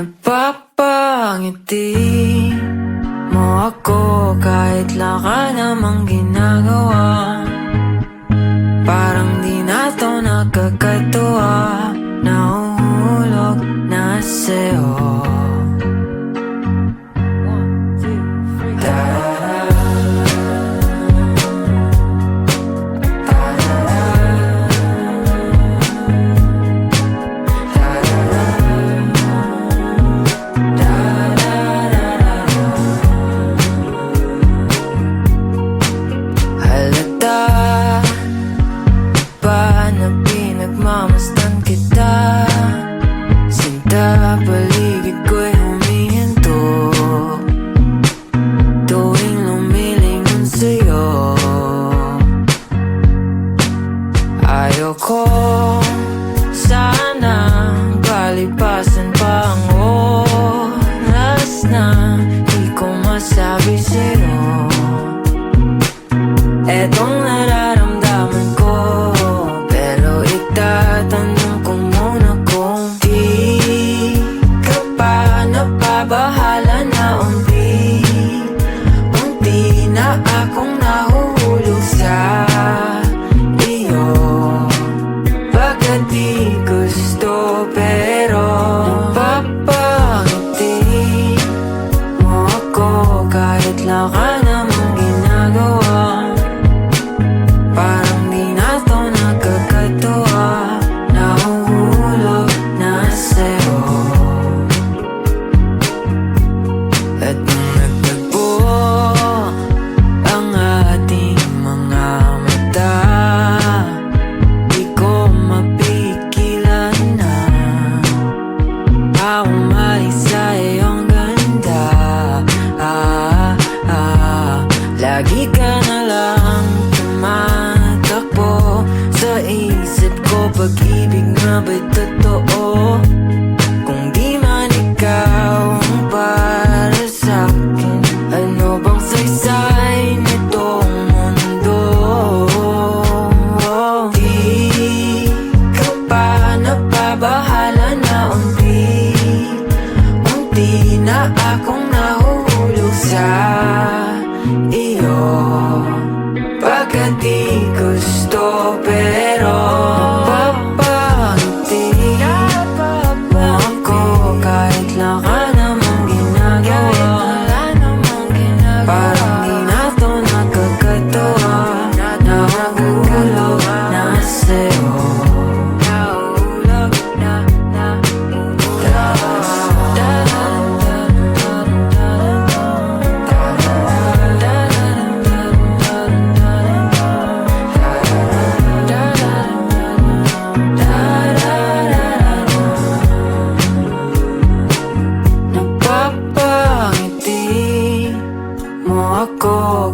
Napapangiti mo ako kahit wala ka namang ginagawa. Parang di na to nakakatuwa, nahuhulog na sa'yo. Nagmamasdan kita, sinta paligid ko'y humihinto tuwing lumilingon sa'yo. Ayoko sanang palipasan pa ang oras na di ko masabi sa'yo etong nararamdaman ko. Tatanong ko muna kung di ka pa napabahala na unti na akong nahuhulog sa iyo. Baka di gusto pero napapangiti mo ako kahit wala ka namang ginagawa. Parang di na to nakakatuwa, nahuhulog na sa'yo. At nung nagtagpo ang ating mga mata, di ko mapigilan na umalis sa iyong ganda. Lagi ka na lang tumatakbo sa isip ko. Pag-ibig nga ba'y totoo? Kung di man ikaw ang para sa'kin, ano bang saysay nitong mundo? Di ka pa napabahala na unti na akong nahuhulog sa iyo. Baka di gusto pero napapangiti mo ako kahit wala ka namang ginagawa. Parang di na to nakakatuwa, nahuhulog na sa'yo.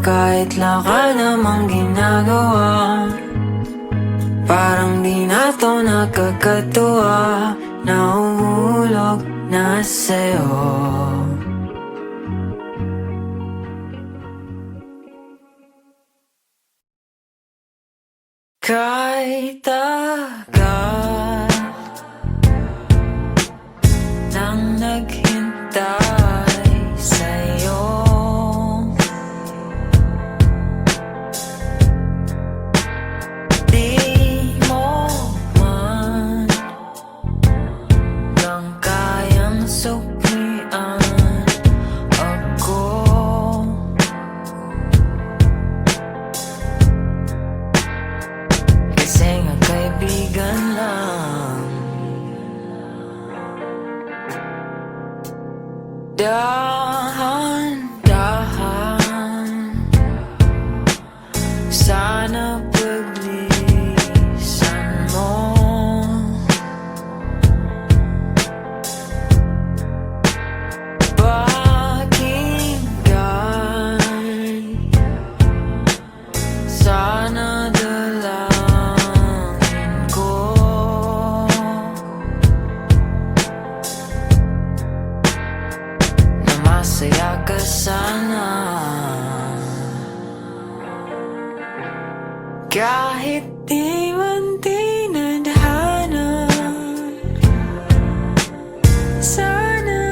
Kahit wala ka namang ginagawa, parang di na to nakakatuwa, nahuhulog na sa'yo. Kahit tagal nang naghintay sa'yo, kaibigan lang. Dahan-dahan, sana paglisan mo. Pakinggan, sana masaya ka sana. Kahit di man tinadhana, sana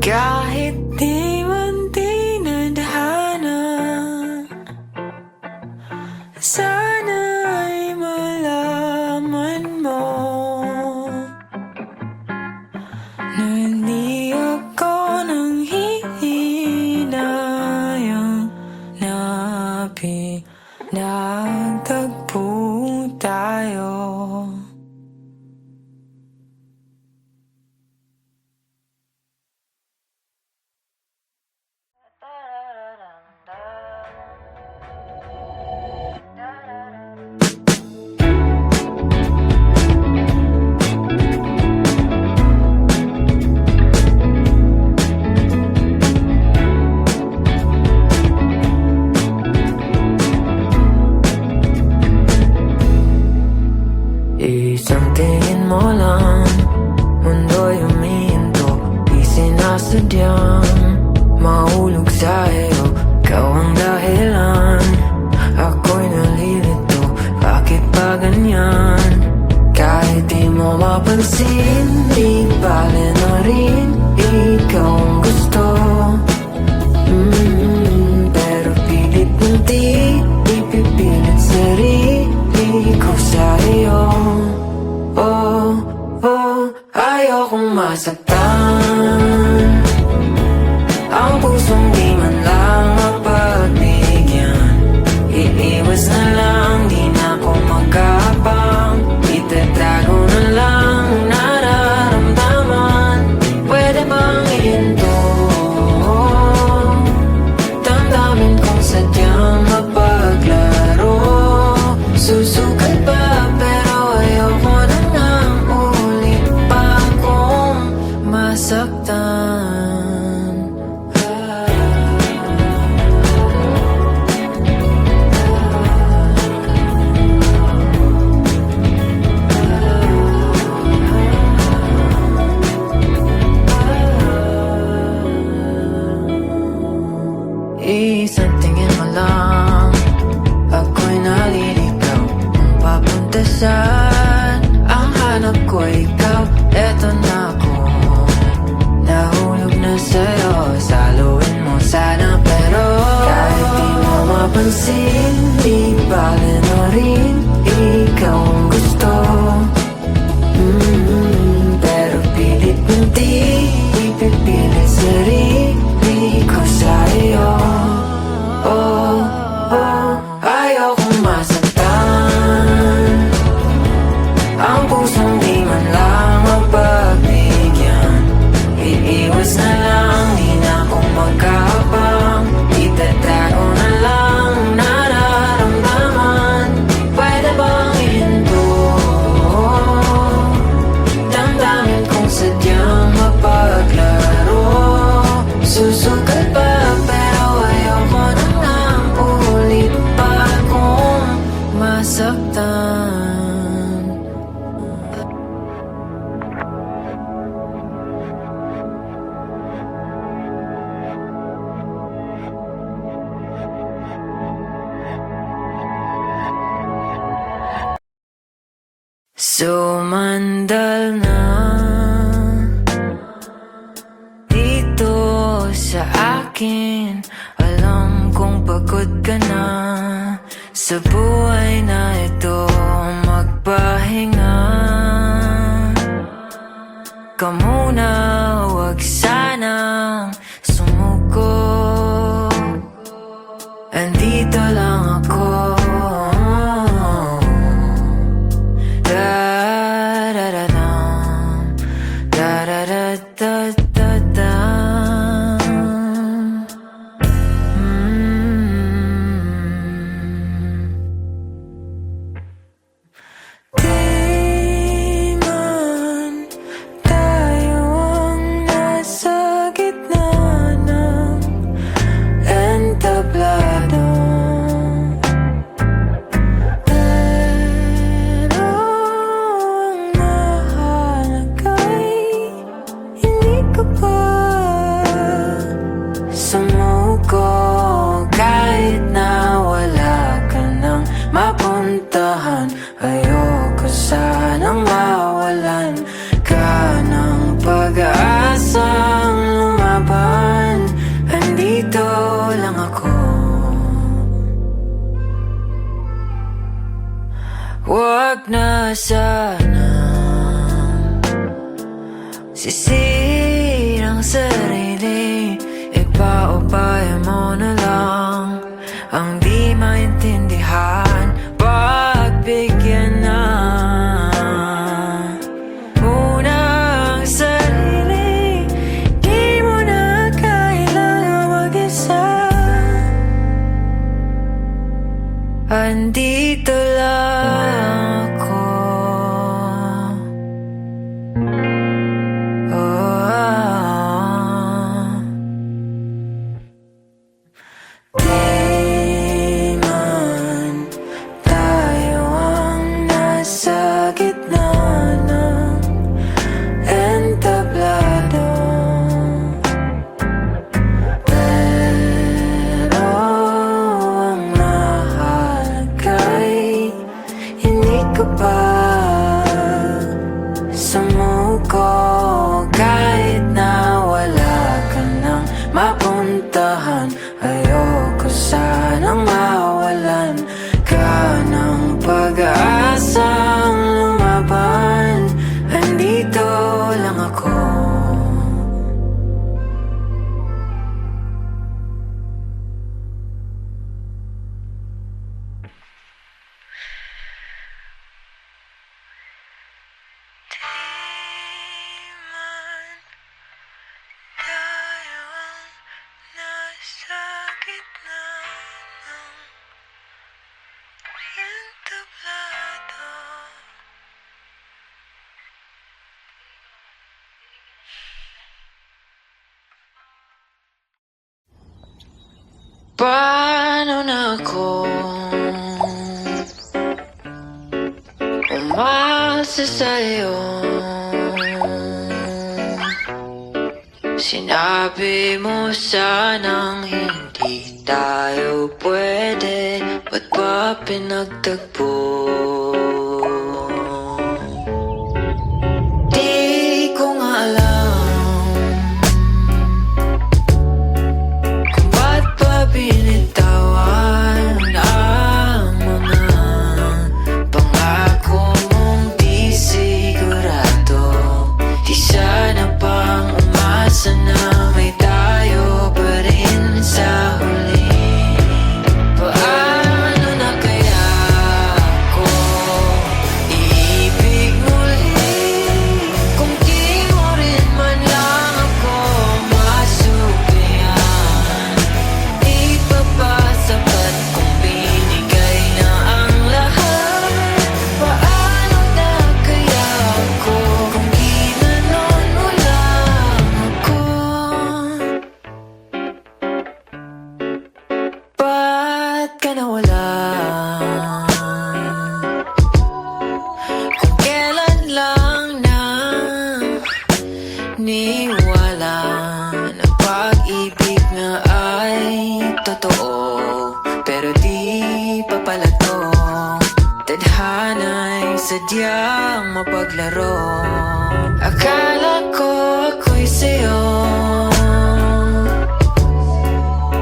Kahit di man tinadhana, sana'y malaman mo na hindi ako nang hihinayang nagtagpo tayo. Isang tingin mo lang, mundo'y humihinto. Di sinasadyang mahulog sa iyo. Ikaw ang dahilan, ako'y nalilito. Bakit ba ganyan? Kahit di mo mapansin, di bale na rin. Ikaw ang gusto, pero pilit mong di ipipilit sarili ko sa iyo. Oh, ayokong masaktan ang pusong di man lang mapagbigyan. Iiwas na lang, di na ako magkapang. Itatago na lang nararamdaman. Pwede bang ihinto? Damdamin kong sadyang mapaglaro. Susukat pa pero ayoko na nang ulit pa akong masaktan. Isang tingin mo lang, ako'y naliligaw. Kung papunta saan, ang hanap ko ikaw. Eto na ako, nahulog na sa'yo. Saluin mo sana pero kahit di mo mapansin, di bale na rin. Ikaw ang gusto, pero pilit mong di ipipilit sarili ko sa iyo. Oh, ayokong masaktan ang pusong di man lang mapagbigyan. Iiwas na lang, di na ako magkapang. Itatago na lang nararamdaman. Pwede bang ihinto? Damdamin kong sadyang mapaglaro. Susukat pa pero ayoko na nang ulit pa akong masaktan. Sumandal na dito sa akin. Alam kong pagod ka na sa buhay na ito. Magpahinga ka muna, wag sanang sumuko. Andito lang ako. Goodbye. na sanang sisirang sarili, ipaubaya mo na lang ang di maintindihan. Pagbigyan na muna ang sarili, di mo na kailangan mag-isa. Andito lang ako. Di man tayo ang nasa gitna ng entablado, pero ang mahalaga hindi ka pa sumuko. Kahit na wala ka nang mapuntahan, ayoko sanang mawalan ka ng pag-aasang lumaban. Andito lang ako. Tayo ang nasa gitna ng entablado. Paano na kung umasa sa'yo? Sinabi mo sanang hindi tayo pwede, ba't pa pinagtagpo? Di ko nga alam kung ba't pa binitawan ang mga pangako mong di sigurado. Di sana pang umasa na may tayo pa rin sa huli. Paano na kaya ako iibig muli kung di mo rin man lang ako masubayan? Ipapasapat kung binigay na ang lahat. Paano na kaya ako kung ginanon mo lang ako? Ba't ka nawala? Kung kailan lang na niwala na pag-ibig nga ay totoo, pero di pa pala to. Tadhana'y sadyang mapaglaro. Akala ko ako'y sa'yo,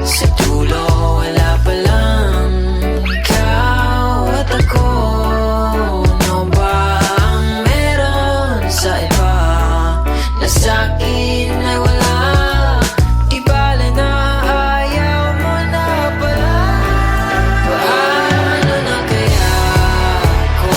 sa dulo wala palang ikaw at ako. Ano ba ang meron sa iba na sa'kin ay wala? Di bale na ayaw mo na pala. Paano na kaya ako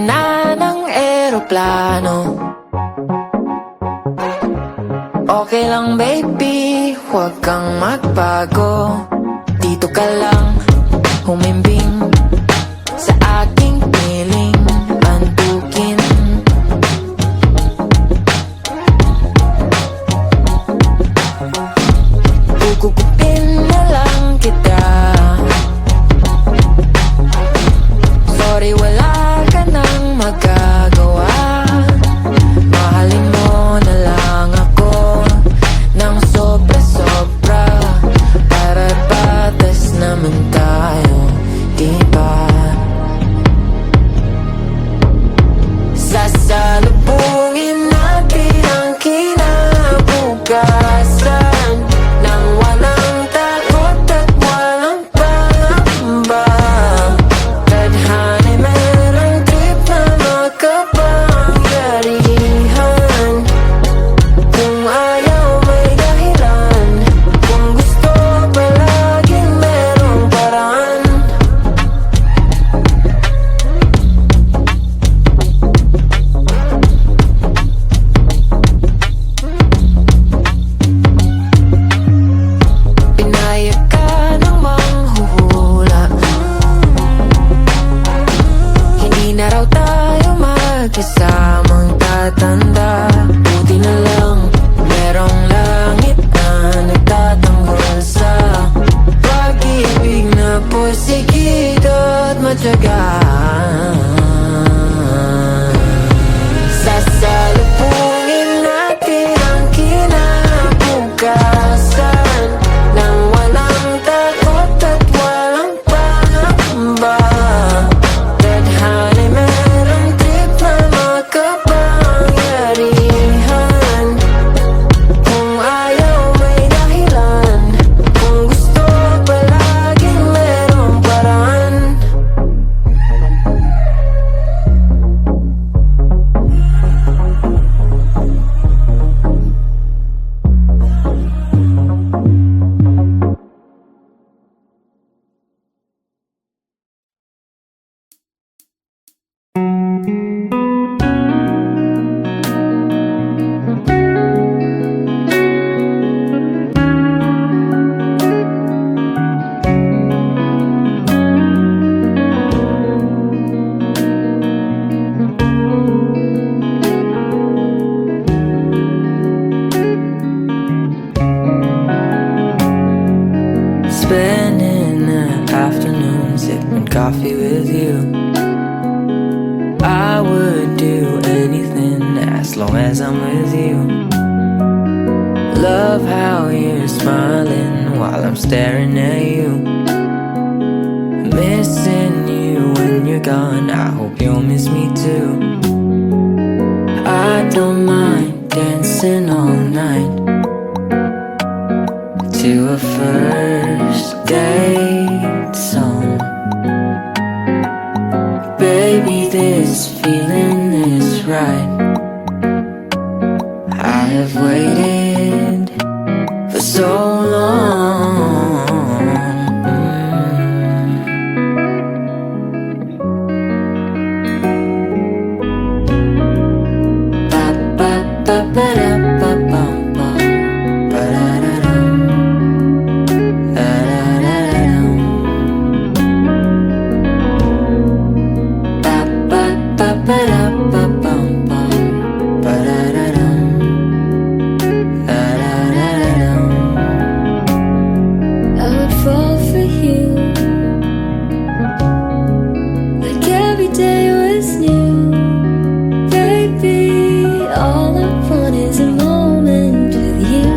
na ng eroplano. Okay lang baby, huwag kang magbago. Dito ka lang, humimbing sa aking piling, antukin. Kukupin na lang kita. Sorry, wala ka nang magagawa. Mahalin mo na lang ako ng sobra-sobra. Para patas naman tayo, diba? Sasalubungin natin ang kinabukasan nang walang takot at walang pangamba. Tadhana'y merong trip na makapangyarihan. Kung ayaw may dahilan, kung gusto palaging merong paraan. Pinayag ka ng manghuhula, hindi na raw tayo magkasamang tatanda. Buti na lang merong langit na nagtatanggol sa pag-ibig na porsigido at matyaga. Sasalubungin natin ang kinabukasan nang walang takot at walang pangamba. Tadhana'y merong trip na makapangyarihan. Kung ayaw may dahilan, kung gusto palaging merong paraan. Spending the afternoon sipping coffee with you. I would do anything as long as I'm with you. Love how you're smiling while I'm staring at you. Missing you when you're gone, I hope you'll miss me too. I don't mind dancing all night to a first date song. Baby, this feeling is right. I have waited for so long. Ba ba ba ba da ba bum bum ba da da dum. I would fall for you like every day was new. Baby, all I want is a moment with you.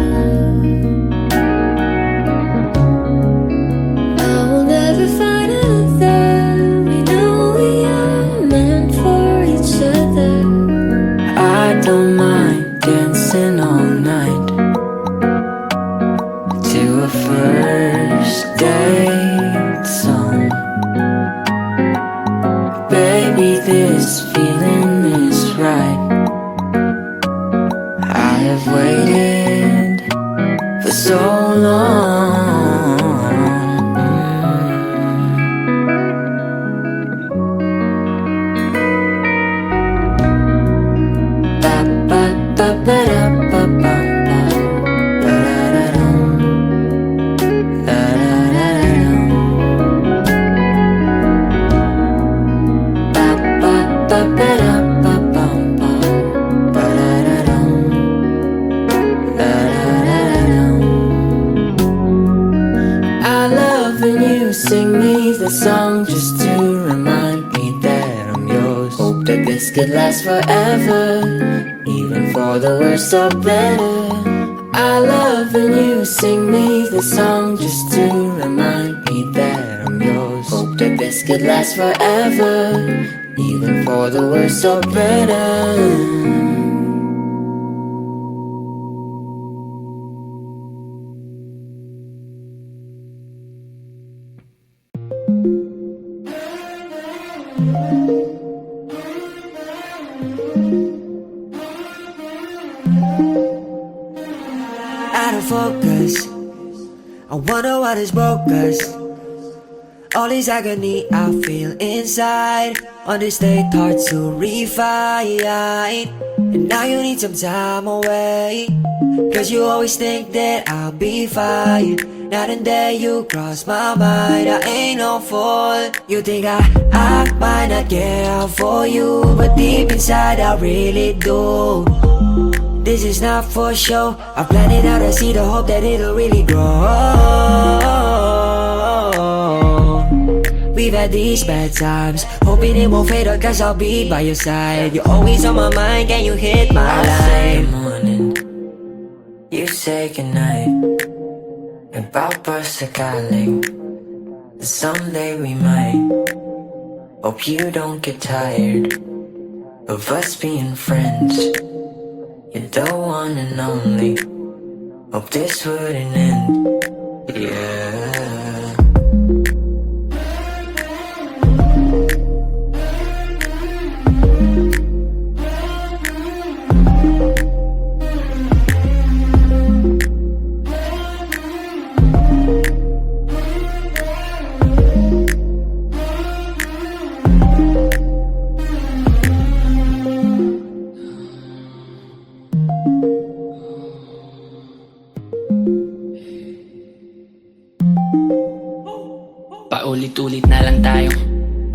I will never find another. We know we are meant for each other. I don't mind dancing all night to a first date song. Baby, this feeling is right. I have waited for so long. song just to remind me that I'm yours. Hope that this could last forever, even for the worse or better. I love when you sing me the song just to remind me that I'm yours. Hope that this could last forever, even for the worse or better. Out of focus, I wonder what has broke us. All this agony I feel inside, on this state hard to refine. And now you need some time away, cause you always think that I'll be fine. Night and day you cross my mind, I ain't no fool. You think I might not care for you, but deep inside I really do. This is not for show, I plan it out, I see the hope that it'll really grow. We've had these bad times, hoping it won't fade out cause I'll be by your side. You're always on my mind, can you hit my line? I say good morning, you say goodnight. Nagpapasakaling someday we might. Hope you don't get tired of us being friends. You're the one and only. Hope this wouldn't end. Yeah. Paulit-ulit na lang tayo,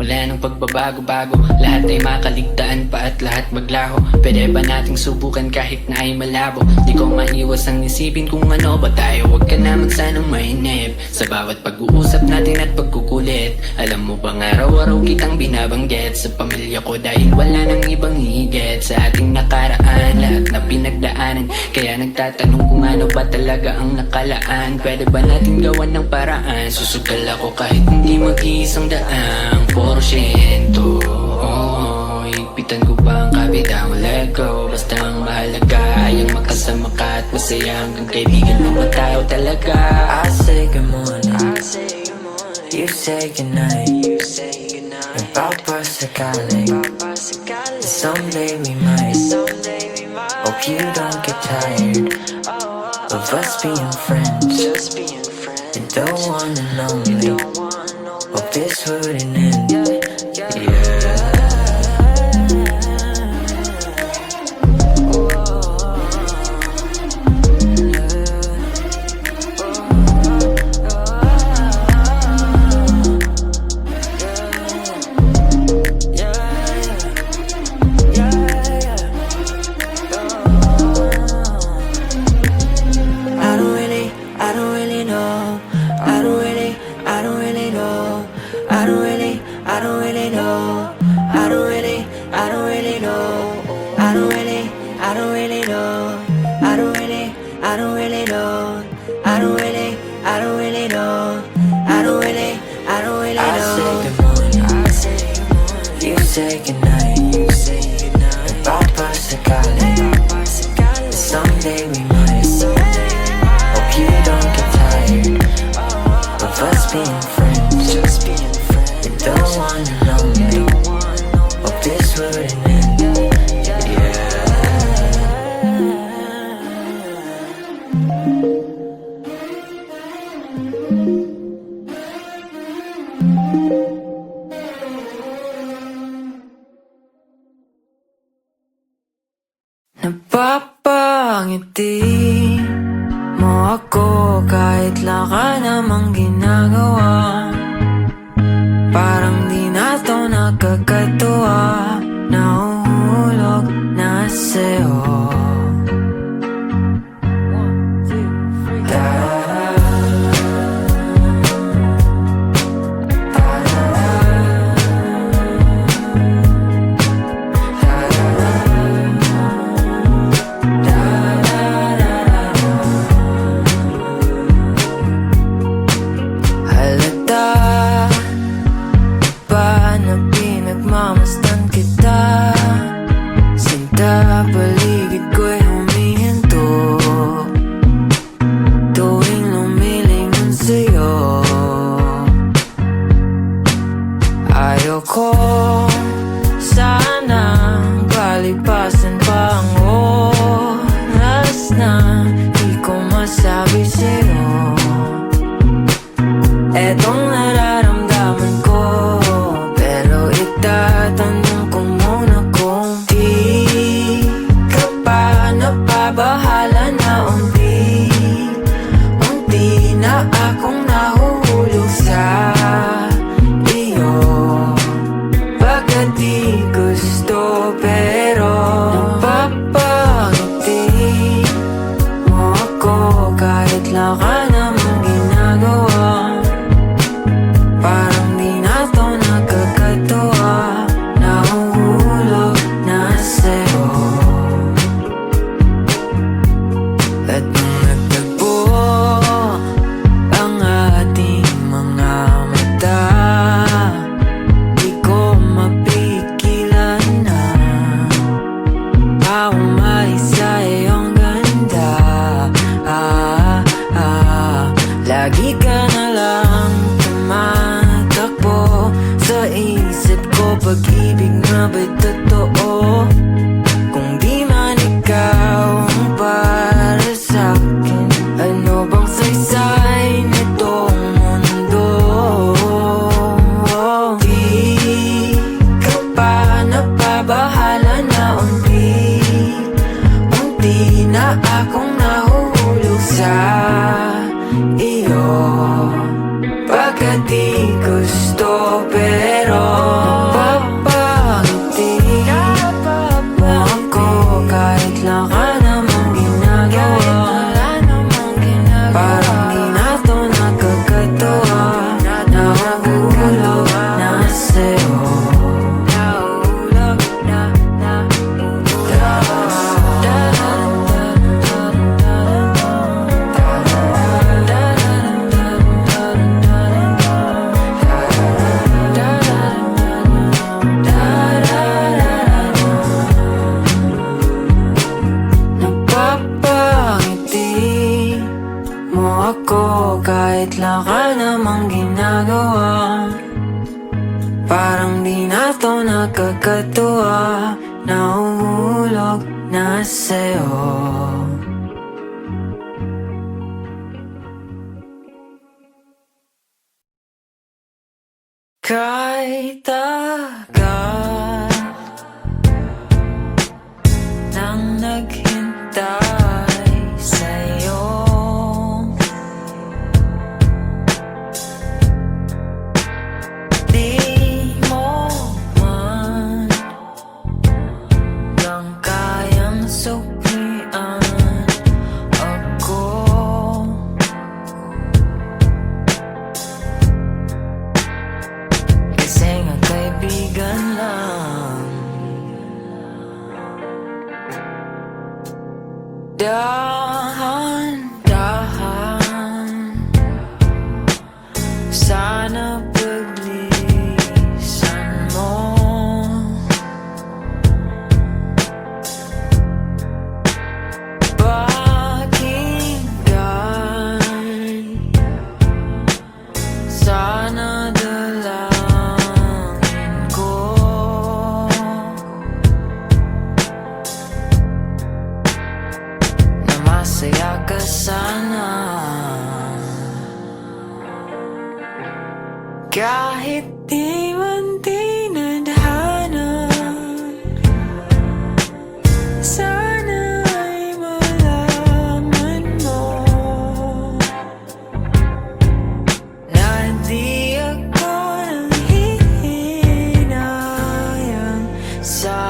wala nang pagbabago-bago. Lahat ay makaligtaan pa at lahat maglaho. Pwede ba nating subukan kahit na ay malabo? Di ko maiwas ang isipin kung ano ba tayo. Huwag ka naman sanang mainip sa bawat pag-uusap natin at pagkukulit. Alam mo bang araw-araw kitang binabanggit sa pamilya ko, dahil wala nang ibang higit sa ating nakaraan, lahat na pinagdaanan. Kaya nagtatanong kung ano ba talaga ang nakalaan. Pwede ba natin gawan ng paraan? Susugal ako kahit hindi mag-iisang daang porsyento. Oh, higpitan ko ba ang kabitang let go? Basta ang mahalaga ay ang makasama ka at masaya hanggang kaibigan mo ba tayo talaga? I say good morning, you say goodnight. Nagpapasakaling someday we might. Hope you don't get tired of us being friends. You're the one and only. Hope this wouldn't end. Yeah. Say goodnight, Nagpapasakaling someday we might. Hope you don't get tired of us being friends. You're the one and only. Hope this wouldn't end. Yeah. Napapangiti mo ako kahit laka namang ginagawa. Parang di na to nakakatuwa, nahuhulog na sa'yo. Da-da-da, da-da-da. unti na akong nahuhulog sa iyo. Pagkat di gusto pero napapangiti mo ako kahit lang ka namang ginagawa. Parang di na to nakakatuwa, nahuhulog na sa'yo. Napapangiti mo ako kahit lang ka namang ginagawa. Parang di na to nakakatuwa, nahuhulog na sa'yo. Kahit tagal nang naghintay sa'yo, di mo man lang kayang suklian ako. Kasi nga kaibigan lang. Dahan-dahan, sana paglisan mo. Pakinggan, sana dalangin ko. Na masaya ka sana, kahit di man tinadhana. Sana ay malaman mo na di ako nanghihinayang sa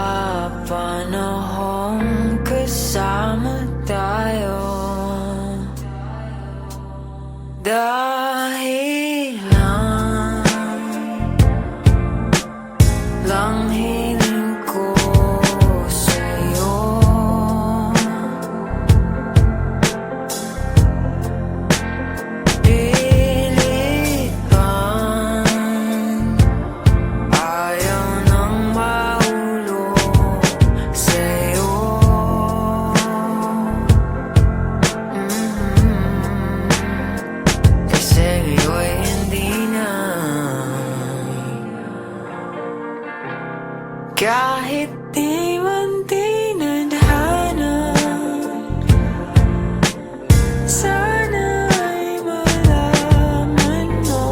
panahong kasama tayo. Dahil lang hiling ko sa'yo. Pilit kang ayaw nang mahulog sa'yo. Kasi ngayon hindi na. Kahit di man tinadhana, sana ay malaman mo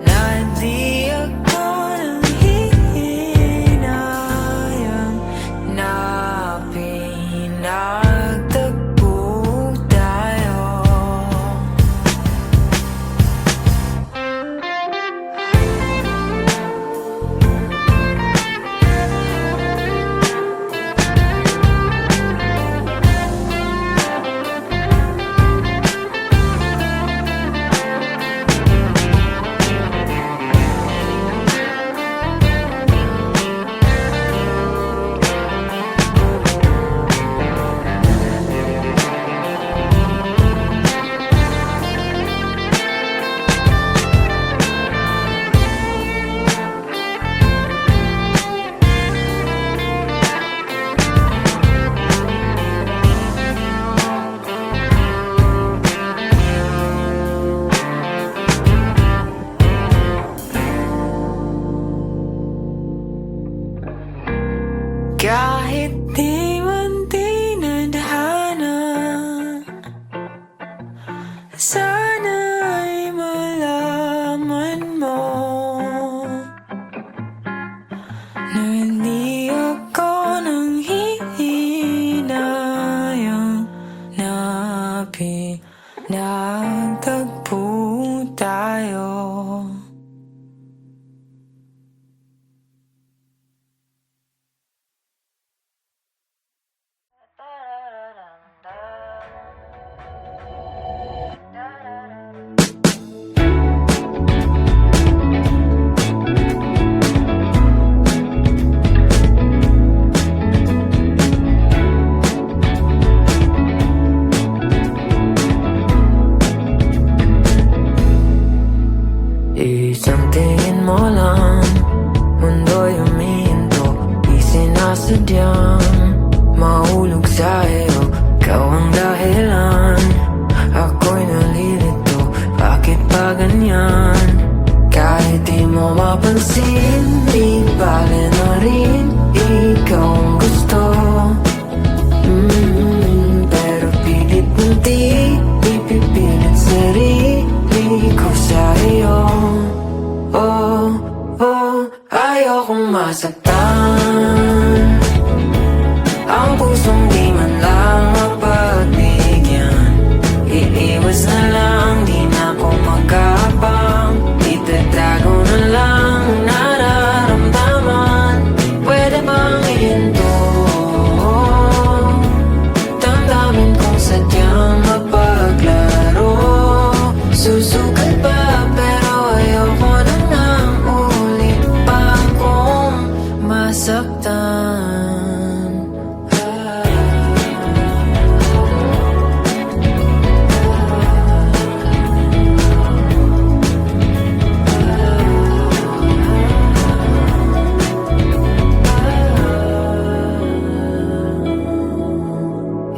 na di ako nanghihinayang na pinagtagpo tayo. Kahit di man tinadhana, sana ay malaman mo na hindi ako nang hihinayang na pinagtagpo tayo. Isang tingin mo lang, mundo'y humihinto. Di sinasadyang mahulog sa iyo. Ikaw ang dahilan, ako'y nalilito. Bakit ba ganyan? Kahit di mo mapansin, di bale na rin. Ikaw ang gusto, pero pilit mong di ipipilit sarili ko sa iyo. Oh, oh, ayokong masaktan ang pusong di man lang mapagbigyan. Iiwas na lang, di na ako magkapang. Itatago na lang nararamdaman. Pwede bang ihinto? Damdamin kong sadyang mapaglaro. Susukat pa pero ayoko na nang ulit pa akong masaktan.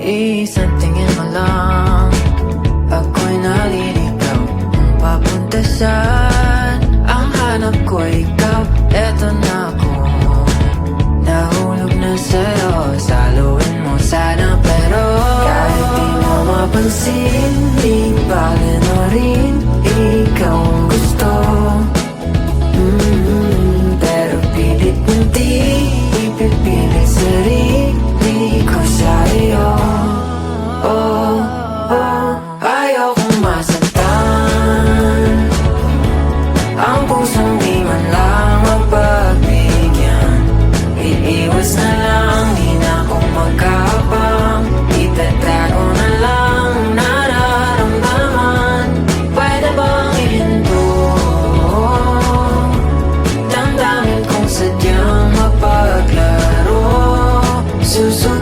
Isang tingin mo lang, ako'y naliligaw. Kung papunta saan, ang hanap ko ikaw. Eto na ako, nahulog na sa'yo. Saluhin mo sana pero kahit di mo mapansin, di bale na rin. Ikaw ang gusto, pero pilit mong di ipipilit sarili ko sa iyo. Oh, oh, ayokong masaktan ang pusong di man lang mapagbigyan. Iiwas na lang, di na ako magkapang. Itatago na lang nararamdaman. Pwede bang ihinto? Damdamin kong sadyang mapaglaro. Susunod